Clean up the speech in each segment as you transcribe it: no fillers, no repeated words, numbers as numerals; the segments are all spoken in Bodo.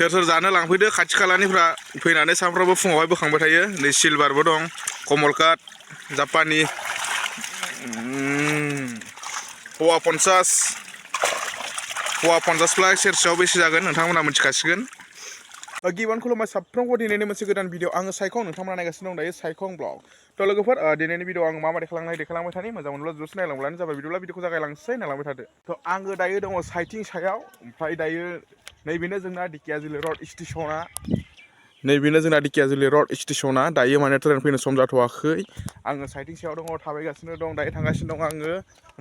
सोर सोर जानो लांफैदो खाथि खालानिफ्रा फैनानै सामफ्रामबो फुङावहाय बोखांबाय थायो नै सिलभारबो दं कमलकाट जापानी पवा 50 प्लाग सेरसेयाव बेसे जागोन नोंथांमोना मिथिखासिगोन गिबियावनो खुलुमबाय साफ्रोमबो दिनैनि मोनसे गोदान भिडिअ आङो सायखं नोंथांमोना नायगासिनो दं दायो सायखं ब्लग थ' लोगोफोर दिनैनि भिडिअ आं माबायदि देखायलांबाय थानि मोजां मोनब्ला जुस नायलांब्लानो जाबाय बिदिब्ला भिडिअखौ जागायलांसै नायलांबाय थादो थ' आङो दायो दङ साइथिं सायाव ओमफ्राय दायो नैबेनो जोंना दिकियाजुलि रड स्टेसना दायो माने ट्रेन फैनो सम जाथ'वाखै आङो साइथिं सायाव दङ थाबायगासिनो दं दायो थांगासिनो दं आङो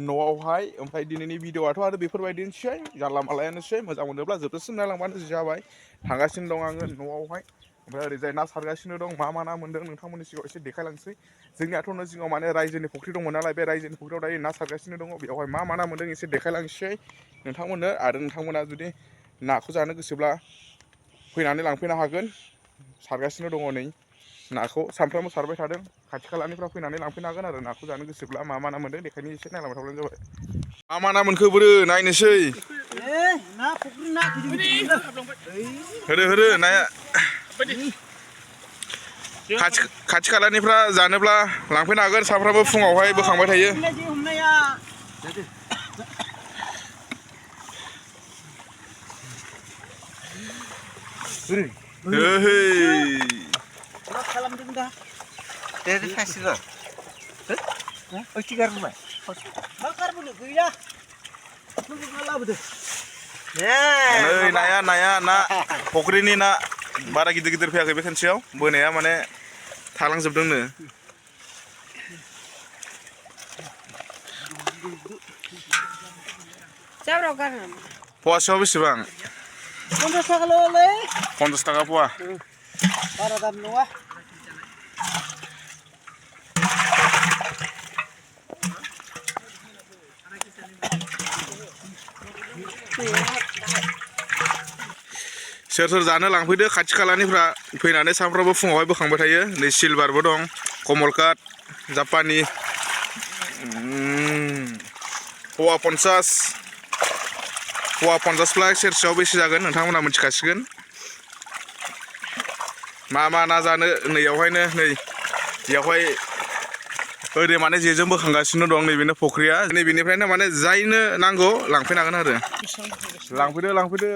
न'आवहाय ओमफ्राय दिनैनि भिडिअआथ' आरो बेफोरबायदिनोसै जानला मालायानोसै मोजां मोनोब्ला जोबजासिम नायलांबानो जाबाय थांगासिनो दं आङो न'आवहाय ओमफ्राय ओरैजाय ना सारगासिनो दं मा ना मोन्दों नोंथांमोननि सिगाङाव एसे देखायलांसै जोंनियाथ' न' जिङाव माने रायजोनि फुख्रि दंमोन नालाय बे रायजोनि फुख्रियाव दायो ना सारगासिनो दङ बेवहाय मा ना मोन्दों एसे देखायलांसै नोंथांमोननो आरो नोंथांमोना जुदि नाखौ जानो गोसोब्ला फैनानै लांफैनो हागोन सारगासिनो दङ नै नाखौ सानफ्रामबो सारबाय थादों खाथि खालानिफ्राय फैनानै लांफैनो हागोन आरो नाखौ जानो गोसोब्ला मा ना मोन्दों बेखायनो एसे नायलांबाय थाब्लानो जाबाय मा ना मोनखो बोरो नायनोसै होरो नाया खाथि खालानिफ्रा जानोब्ला लांफैनो हागोन सानफ्रामबो फुङावहाय बोखांबाय थायो मा खालामदों दा दे फासिल' गारबोबाय मा गारबोनो गैया लाबोदो नाया ना फुख्रिनि ना बारा गिदिर फैयाखै बे खनसेयाव बोनाया माने थालांजोबदोंनो फवासेयाव बेसेबां 50 थाखाल'लै 50 थाखा फवा बारा दाम नङा सोर सोर जानो लांफैदो खाथि खालानिफ्रा फैनानै सानफ्रामबो फुङावहाय बोखांबाय थायो नै सिलभारबो दं कमलकाट जापानी पवा 50 प्लाग सेरसेयाव बेसे जागोन नोंथांमोना मिथिखासिगोन मा ना जानो नैयावहायनो नै बेयावहाय ओरै माने जेजों बोखांगासिनो दं नैबेनो फुख्रिया नैबेनिफ्रायनो माने जायनो नांगौ लांफैनो हागोन आरो लांफैदो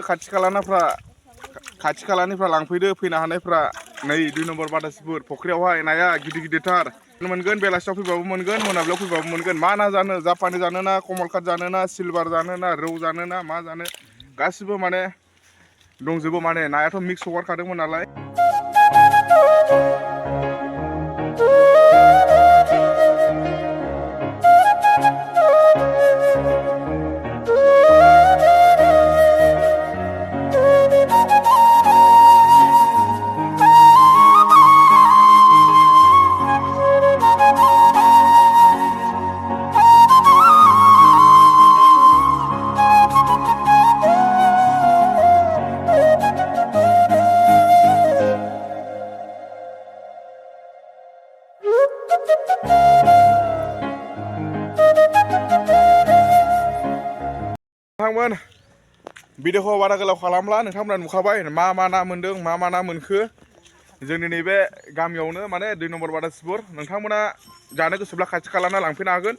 खाथि खालानिफ्रा लांफैदो फैनो हानायफ्रा नै 2 नम्बर बाटासिपुर फुख्रियावहाय नाया गिदिरथार मोनगोन बेलासियाव फैबाबो मोनगोन मोनाबिलियाव फैबाबो मोनगोन मा ना जानो जापानी जानो ना कमलकाट जानो ना सिलभार जानो ना रौ जानो ना मा जानो गासिबो माने दंजोबो माने नायाथ' मिक्स हगारखादोंमोन नालाय नोंथांमोन भिडिअखौ बारा गोलाव खालामला नोंथांमोना नुखाबाय मा ना मोन्दों मा ना मोनखो जोंनि नैबे गामियावनो माने 2 नम्बर बाटासिपुर नोंथांमोना जानो गोसोब्ला खाथि खालाना लांफैनो हागोन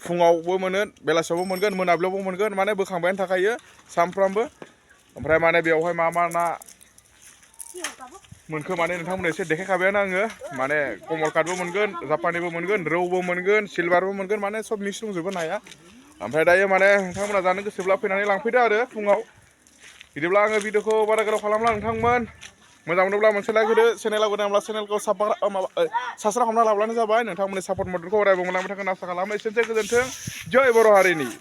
फुङावबो मोनो बेलासियावबो मोनगोन मोनाबिलियावबो मोनगोन माने बोखांबायानो थाखायो सानफ्रामबो ओमफ्राय माने बेवहाय मा ना मोनखो माने नोंथांमोननो एसे देखायखाबायानो आङो माने कमलकाटबो मोनगोन जापानीबो मोनगोन रौबो मोनगोन सिलभारबो मोनगोन माने सब मिक्स दंजोबो नाया ओमफ्राय दायो माने नोंथांमोना जानो गोसोब्ला फैनानै लांफैदो आरो फुङाव बिदिब्ला आङो भिडिअखौ बारा गोलाव खालामला नोंथांमोन मोजां मोनोब्ला मोनसे लाइक होदो चेनेलाव गोदानब्ला चेनेलखौ साबस्क्राइब खालामना लाब्लानो जाबाय नोंथांमोननि सापर्ट मददखौ अरायबो मोनलांबाय थागोन आसा खालामो एसेनोसै गोजोन्थों जय बर' हारिनि